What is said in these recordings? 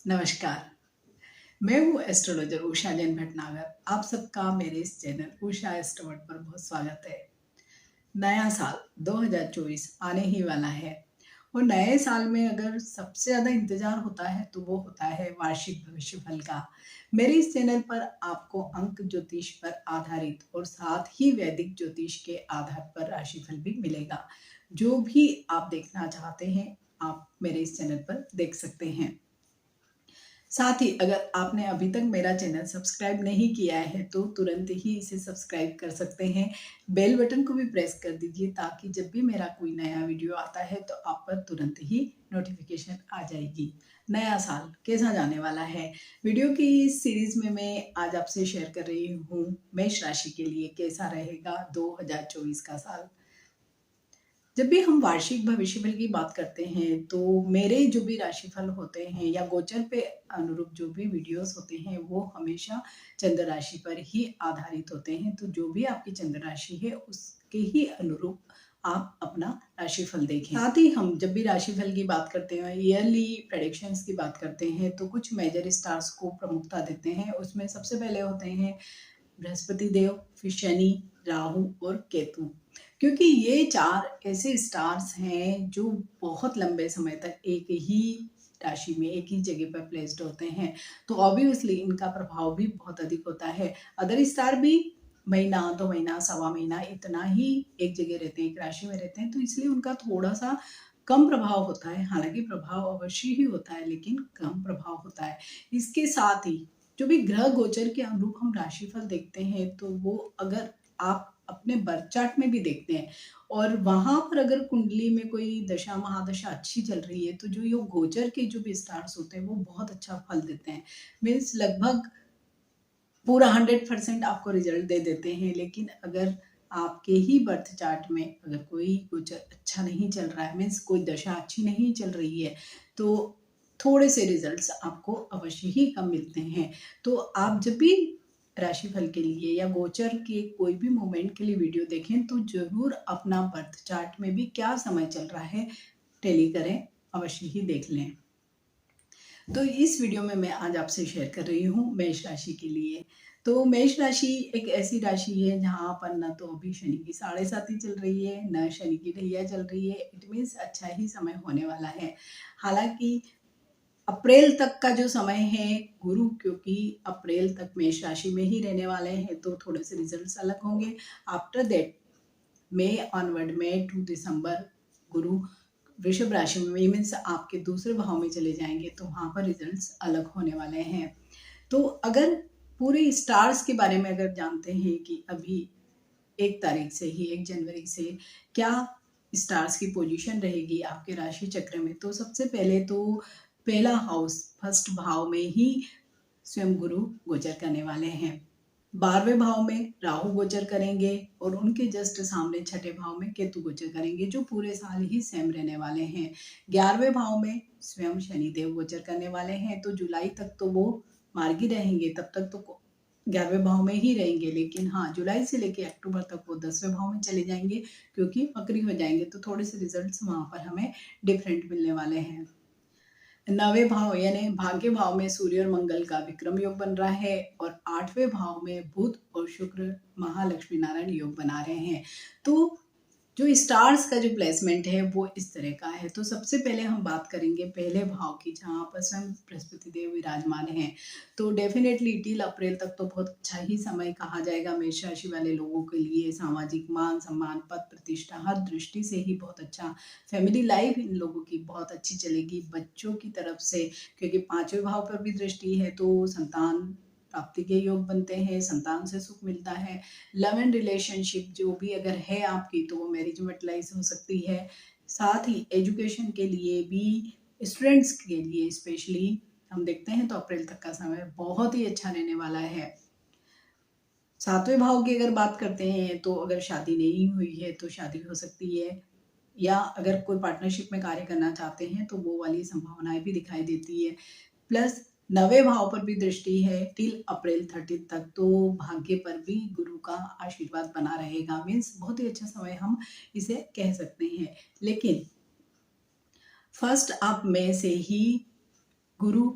नमस्कार। मैं हूँ एस्ट्रोलॉजर उषा जैन भटनागर। आप सबका मेरे इस चैनल उषा एस्ट्रोवर्ड पर बहुत स्वागत है। नया साल 2024 आने ही वाला है और नए साल में अगर सबसे ज़्यादा इंतज़ार होता है तो वो होता है वार्षिक भविष्यफल का। मेरे इस चैनल पर आपको अंक ज्योतिष पर आधारित और साथ ही वैदिक ज्योतिष के आधार पर राशिफल भी मिलेगा। जो भी आप देखना चाहते हैं, आप मेरे इस चैनल पर देख सकते हैं। साथ ही अगर आपने अभी तक मेरा चैनल सब्सक्राइब नहीं किया है तो तुरंत ही इसे सब्सक्राइब कर सकते हैं। बेल बटन को भी प्रेस कर दीजिए ताकि जब भी मेरा कोई नया वीडियो आता है तो आप पर तुरंत ही नोटिफिकेशन आ जाएगी। नया साल कैसा जाने वाला है, वीडियो की इस सीरीज में मैं आज आपसे शेयर कर रही हूँ मेष राशि के लिए कैसा रहेगा 2024 का साल। जब भी हम वार्षिक भविष्यफल की बात करते हैं तो मेरे जो भी राशिफल होते हैं या गोचर पे अनुरूप जो भी वीडियोस होते हैं वो हमेशा चंद्र राशि पर ही आधारित होते हैं। तो जो भी आपकी चंद्र राशि है उसके ही अनुरूप आप अपना राशिफल देखें। साथ ही हम जब भी राशिफल की बात करते हैं, ईयरली प्रेडिक्शंस की बात करते हैं, तो कुछ मेजर स्टार्स को प्रमुखता देते हैं। उसमें सबसे पहले होते हैं बृहस्पति देव, फिर शनि, राहु और केतु। क्योंकि ये चार ऐसे स्टार्स हैं जो बहुत लंबे समय तक एक ही राशि में एक ही जगह पर प्लेस्ड होते हैं, तो ऑब्वियसली इनका प्रभाव भी बहुत अधिक होता है। अदर स्टार भी महीना, 2 महीना, सवा महीना इतना ही एक जगह रहते हैं, एक राशि में रहते हैं, तो इसलिए उनका थोड़ा सा कम प्रभाव होता है। हालांकि प्रभाव अवश्य ही होता है लेकिन कम प्रभाव होता है। इसके साथ ही जो भी ग्रह गोचर के अनुरूप हम राशिफल देखते हैं तो वो अगर आप अपने बर्थ चार्ट में भी देखते हैं और वहां पर अगर कुंडली में कोई दशा महादशा अच्छी चल रही है तो जो ये गोचर के जो भी स्टार्स होते हैं वो बहुत अच्छा फल देते हैं। मीन्स लगभग पूरा 100% आपको रिजल्ट दे देते हैं। लेकिन अगर आपके ही बर्थ चार्ट में अगर कोई गोचर अच्छा नहीं चल रहा है, मीन्स कोई दशा अच्छी नहीं चल रही है, तो थोड़े से रिजल्ट्स आपको अवश्य ही कम मिलते हैं। तो आप जब भी राशिफल के लिए या गोचर के कोई भी मोमेंट के लिए वीडियो देखें तो जरूर अपना बर्थ चार्ट में भी क्या समय चल रहा है टैली करें, अवश्य ही देख लें। तो इस वीडियो में मैं आज आपसे शेयर कर रही हूँ मेष राशि के लिए। तो मेष राशि एक ऐसी राशि है जहाँ पर न तो अभी शनि की 7.5 चल रही है, न शनि की ढैया चल रही है। इट मीन्स अच्छा ही समय होने वाला है। हालांकि अप्रैल तक का जो समय है गुरु, क्योंकि अप्रैल तक मेष राशि में ही रहने वाले हैं तो थोड़े से रिजल्ट्स अलग होंगे। After that May onward, May to December गुरु वृषभ राशि में मीन्स आपके दूसरे भाव में चले जाएंगे तो वहां पर रिजल्ट्स अलग होने वाले हैं। तो अगर पूरे स्टार्स के बारे में अगर जानते हैं कि अभी 1 तारीख से ही 1 जनवरी से क्या स्टार्स की पोजीशन रहेगी आपके राशि चक्र में, तो सबसे पहले तो पहला हाउस फर्स्ट भाव में ही स्वयं गुरु गोचर करने वाले हैं। 12वें भाव में राहु गोचर करेंगे और उनके जस्ट सामने छठे भाव में केतु गोचर करेंगे जो पूरे साल ही सेम रहने वाले हैं। 11वें भाव में स्वयं शनिदेव गोचर करने वाले हैं। तो जुलाई तक तो वो मार्गी रहेंगे, तब तक तो 11वें भाव में ही रहेंगे। लेकिन हाँ, जुलाई से लेके अक्टूबर तक वो 10वें भाव में चले जाएंगे क्योंकि वक्री हो जाएंगे। तो थोड़े से रिजल्ट्स वहां पर हमें डिफरेंट मिलने वाले हैं। 9वें भाव यानी भाग्य भाव में सूर्य और मंगल का विक्रम योग बन रहा है और 8वें भाव में बुध और शुक्र महालक्ष्मी नारायण योग बना रहे हैं। तो जो स्टार्स का जो प्लेसमेंट है वो इस तरह का है। तो सबसे पहले हम बात करेंगे पहले भाव की जहाँ पर स्वयं बृहस्पति देव विराजमान हैं। तो डेफिनेटली टिल अप्रैल तक तो बहुत अच्छा ही समय कहा जाएगा मेष राशि वाले लोगों के लिए। सामाजिक मान सम्मान, पद प्रतिष्ठा हर दृष्टि से ही बहुत अच्छा। फैमिली लाइफ इन लोगों की बहुत अच्छी चलेगी बच्चों की तरफ से, क्योंकि 5वें भाव पर भी दृष्टि है तो संतान प्राप्ति के योग बनते हैं, संतान से सुख मिलता है। लव एंड रिलेशनशिप जो भी अगर है आपकी तो वो मैरिज मेटलाइज हो सकती है। साथ ही एजुकेशन के लिए भी, स्टूडेंट्स के लिए स्पेशली हम देखते हैं तो अप्रैल तक का समय बहुत ही अच्छा रहने वाला है। 7वें भाव की अगर बात करते हैं तो अगर शादी नहीं हुई है तो शादी हो सकती है, या अगर कोई पार्टनरशिप में कार्य करना चाहते हैं तो वो वाली संभावनाएं भी दिखाई देती है। प्लस 9वें भाव पर भी दृष्टि है टिल अप्रैल 30 तक, तो भाग्य पर भी गुरु का आशीर्वाद बना रहेगा। मीन्स बहुत ही अच्छा समय हम इसे कह सकते हैं। लेकिन फर्स्ट आप में से ही गुरु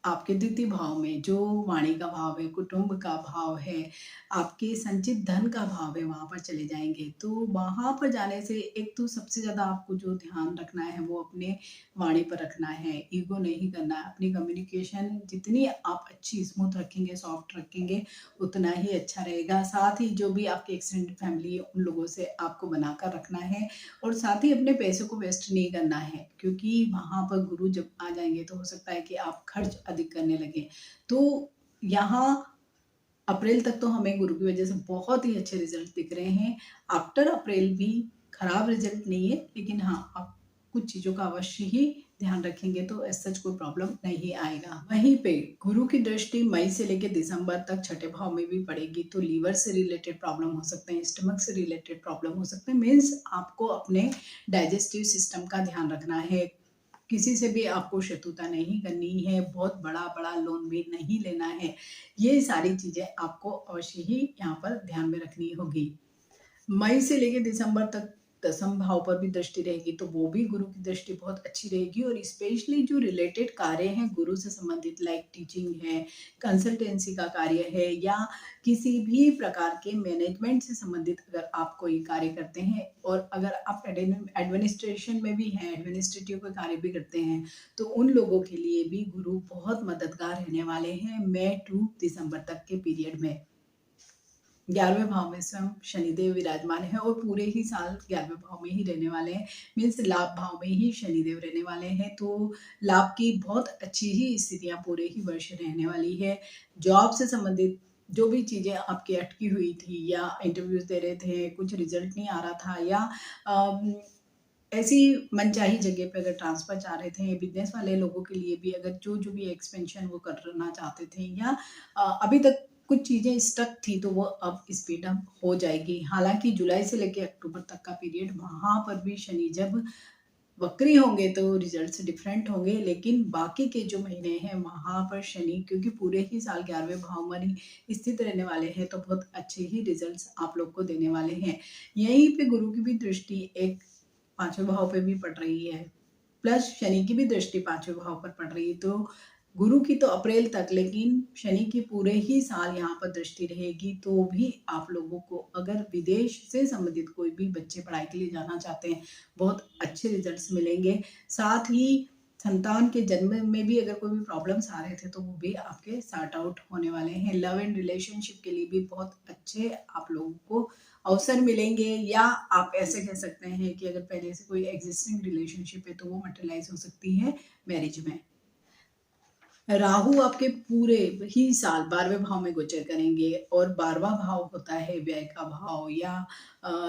आपके द्वितीय भाव में जो वाणी का भाव है, कुटुंब का भाव है, आपके संचित धन का भाव है, वहाँ पर चले जाएँगे। तो वहाँ पर जाने से एक तो सबसे ज़्यादा आपको जो ध्यान रखना है वो अपने वाणी पर रखना है, ईगो नहीं करना है। अपनी कम्युनिकेशन जितनी आप अच्छी स्मूथ रखेंगे, सॉफ्ट रखेंगे, उतना ही अच्छा रहेगा। साथ ही जो भी आपकी एक्सटेंडेड फैमिली है, उन लोगों से आपको बनाकर रखना है और साथ ही अपने पैसों को वेस्ट नहीं करना है, क्योंकि वहाँ पर गुरु जब आ जाएँगे तो हो सकता है कि आप खर्च अधिक करने लगें। तो यहाँ अप्रैल तक तो हमें गुरु की वजह से बहुत ही अच्छे रिजल्ट दिख रहे हैं। आफ्टर अप्रैल भी खराब रिजल्ट नहीं है, लेकिन हाँ, आप कुछ चीज़ों का अवश्य ही ध्यान रखेंगे तो एज़ सच कोई प्रॉब्लम नहीं आएगा। वहीं पे गुरु की दृष्टि मई से लेके दिसंबर तक छठे भाव में भी पड़ेगी, तो लीवर से रिलेटेड प्रॉब्लम हो सकते हैं, स्टमक से रिलेटेड प्रॉब्लम हो सकते हैं। मीन्स आपको अपने डाइजेस्टिव सिस्टम का ध्यान रखना है। किसी से भी आपको शत्रुता नहीं करनी है, बहुत बड़ा-बड़ा लोन भी नहीं लेना है। ये सारी चीज़ें आपको अवश्य ही यहाँ पर ध्यान में रखनी होगी। मई से लेके दिसंबर तक दसम भाव पर भी दृष्टि रहेगी, तो वो भी गुरु की दृष्टि बहुत अच्छी रहेगी और स्पेशली जो रिलेटेड कार्य हैं गुरु से संबंधित, लाइक टीचिंग है, कंसल्टेंसी का कार्य है या किसी भी प्रकार के मैनेजमेंट से संबंधित अगर आप कोई कार्य करते हैं और अगर आप एडमिनिस्ट्रेशन में भी हैं, एडमिनिस्ट्रेटिव का कार्य भी करते हैं, तो उन लोगों के लिए भी गुरु बहुत मददगार रहने वाले हैं मई टू दिसंबर तक के पीरियड में। 11वें भाव में स्वयं शनिदेव विराजमान है और पूरे ही साल 11वें भाव में ही रहने वाले हैं। मीन्स लाभ भाव में ही शनिदेव रहने वाले हैं, तो लाभ की बहुत अच्छी ही स्थितियाँ पूरे ही वर्ष रहने वाली है। जॉब से संबंधित जो भी चीज़ें आपकी अटकी हुई थी या इंटरव्यूज़ दे रहे थे, कुछ रिजल्ट नहीं आ रहा था या अम, ऐसी मनचाही जगह पे अगर ट्रांसफ़र चाह रहे थे, बिज़नेस वाले लोगों के लिए भी अगर जो भी एक्सपेंशन वो करना चाहते थे या अभी तक कुछ चीज़ें स्टक थी तो वो अब स्पीड अप हो जाएगी। हालाँकि जुलाई से लेके अक्टूबर तक का पीरियड वहाँ पर भी शनि जब वक्री होंगे तो रिजल्ट्स डिफरेंट होंगे, लेकिन बाकी के जो महीने हैं वहाँ पर शनि क्योंकि पूरे ही साल 11वें भाव में ही स्थित रहने वाले हैं तो बहुत अच्छे ही रिजल्ट्स आप लोग को देने वाले हैं। यहीं पे गुरु की भी दृष्टि एक 5वें भाव पे भी पड़ रही है, प्लस शनि की भी दृष्टि 5वें भाव पर पड़ रही है, तो गुरु की तो अप्रैल तक, लेकिन शनि की पूरे ही साल यहाँ पर दृष्टि रहेगी, तो भी आप लोगों को अगर विदेश से संबंधित कोई भी बच्चे पढ़ाई के लिए जाना चाहते हैं, बहुत अच्छे रिजल्ट्स मिलेंगे। साथ ही संतान के जन्म में भी अगर कोई भी प्रॉब्लम्स आ रहे थे, तो वो भी आपके सॉर्ट आउट होने वाले हैं। लव एंड रिलेशनशिप के लिए भी बहुत अच्छे आप लोगों को अवसर मिलेंगे या आप ऐसे कह सकते हैं कि अगर पहले से कोई एग्जिस्टिंग रिलेशनशिप है, तो वो मटेरियलाइज़ हो सकती है मैरिज में। राहु आपके पूरे ही साल 12वें भाव में गोचर करेंगे और 12वां भाव होता है व्यय का भाव या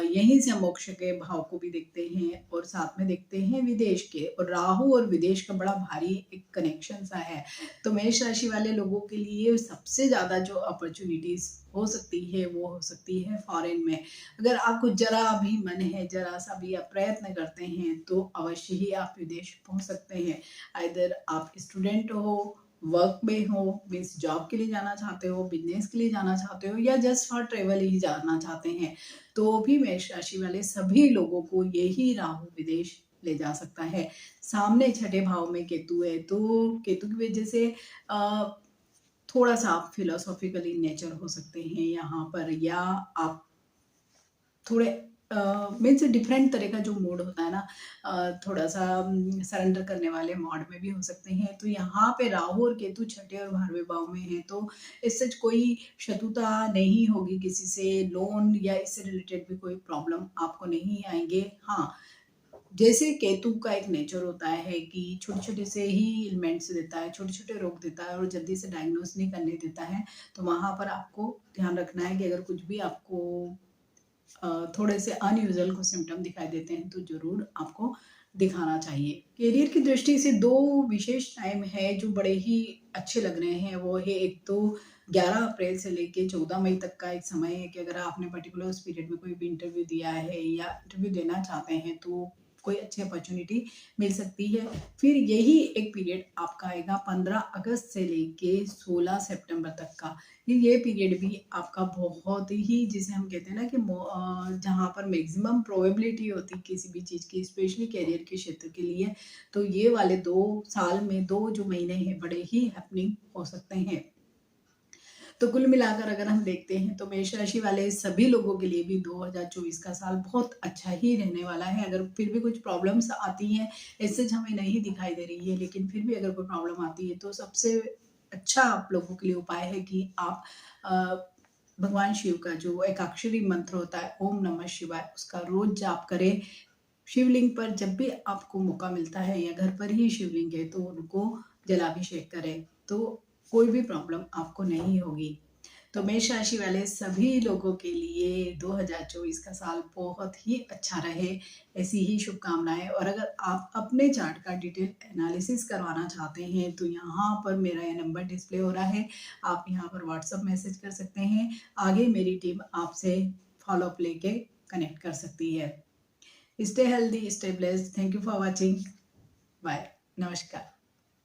यहीं से हम मोक्ष के भाव को भी देखते हैं और साथ में देखते हैं विदेश के, और राहु और विदेश का बड़ा भारी एक कनेक्शन सा है। तो मेष राशि वाले लोगों के लिए सबसे ज़्यादा जो अपॉर्चुनिटीज़ हो सकती है वो हो सकती है फॉरेन में। अगर आपको जरा भी मन है, जरा सा भी आप प्रयत्न करते हैं तो अवश्य ही आप विदेश पहुंच सकते हैं। आइदर आप स्टूडेंट हो, वर्क में हो, मीन्स जॉब के लिए जाना चाहते हो, बिजनेस के लिए जाना चाहते हो या जस्ट फॉर ट्रेवल ही जाना चाहते हैं, तो भी मेष राशि वाले सभी लोगों को यही राहु विदेश ले जा सकता है। सामने छठे भाव में केतु है, तो केतु की वजह से थोड़ा सा आप फिलोसॉफिकली नेचर हो सकते हैं यहाँ पर, या आप थोड़े मीन्स डिफरेंट तरह का जो मूड होता है ना, थोड़ा सा सरेंडर करने वाले मोड में भी हो सकते हैं। तो यहाँ पे राहु और केतु छठे और 12वें भाव में है, तो इससे कोई शत्रुता नहीं होगी किसी से, लोन या इससे रिलेटेड भी कोई प्रॉब्लम आपको नहीं आएंगे। हाँ, जैसे केतु का एक नेचर होता है कि छोटे-छोटे से ही एलिमेंट्स देता है, छोटे-छोटे रोग देता है और जल्दी से डायग्नोस नहीं करने देता है, तो वहाँ पर आपको ध्यान रखना है कि अगर कुछ भी आपको थोड़े से अनयूजुअल कुछ सिम्पटम दिखाई देते हैं तो ज़रूर आपको दिखाना चाहिए। करियर की दृष्टि से 2 विशेष टाइम है जो बड़े ही अच्छे लग रहे हैं, वो है एक तो 11 अप्रैल से लेके 14 मई तक का एक समय है कि अगर आपने पर्टिकुलर उस पीरियड में कोई भी इंटरव्यू दिया है या इंटरव्यू देना चाहते हैं, तो कोई अच्छी अपॉर्चुनिटी मिल सकती है। फिर यही एक पीरियड आपका आएगा 15 अगस्त से लेके 16 सितंबर तक का। ये पीरियड भी आपका बहुत ही, जिसे हम कहते हैं ना कि जहाँ पर मैक्सिमम प्रोबेबिलिटी होती है किसी भी चीज़ की, स्पेशली करियर के क्षेत्र के लिए, तो ये वाले 2 साल में 2 जो महीने हैं बड़े ही हैपनिंग हो सकते हैं। तो कुल मिलाकर अगर हम देखते हैं तो मेष राशि वाले सभी लोगों के लिए भी 2024 का साल बहुत अच्छा ही रहने वाला है। अगर फिर भी कुछ प्रॉब्लम्स आती हैं, ऐसे हमें नहीं दिखाई दे रही है, लेकिन फिर भी अगर कोई प्रॉब्लम आती है तो सबसे अच्छा आप लोगों के लिए उपाय है कि आप भगवान शिव का जो एकाक्षरी मंत्र होता है ओम नमः शिवाय, उसका रोज जाप करें। शिवलिंग पर जब भी आपको मौका मिलता है या घर पर ही शिवलिंग है तो उनको जलाभिषेक करें, तो कोई भी प्रॉब्लम आपको नहीं होगी। तो मेष राशि वाले सभी लोगों के लिए 2024 का साल बहुत ही अच्छा रहे, ऐसी ही शुभकामनाएं। और अगर आप अपने चार्ट का डिटेल एनालिसिस करवाना चाहते हैं तो यहाँ पर मेरा ये नंबर डिस्प्ले हो रहा है, आप यहाँ पर व्हाट्सएप मैसेज कर सकते हैं। आगे मेरी टीम आपसे फॉलोअप लेके कनेक्ट कर सकती है। Stay healthy, stay blessed. Thank you for watching. Bye. नमस्कार।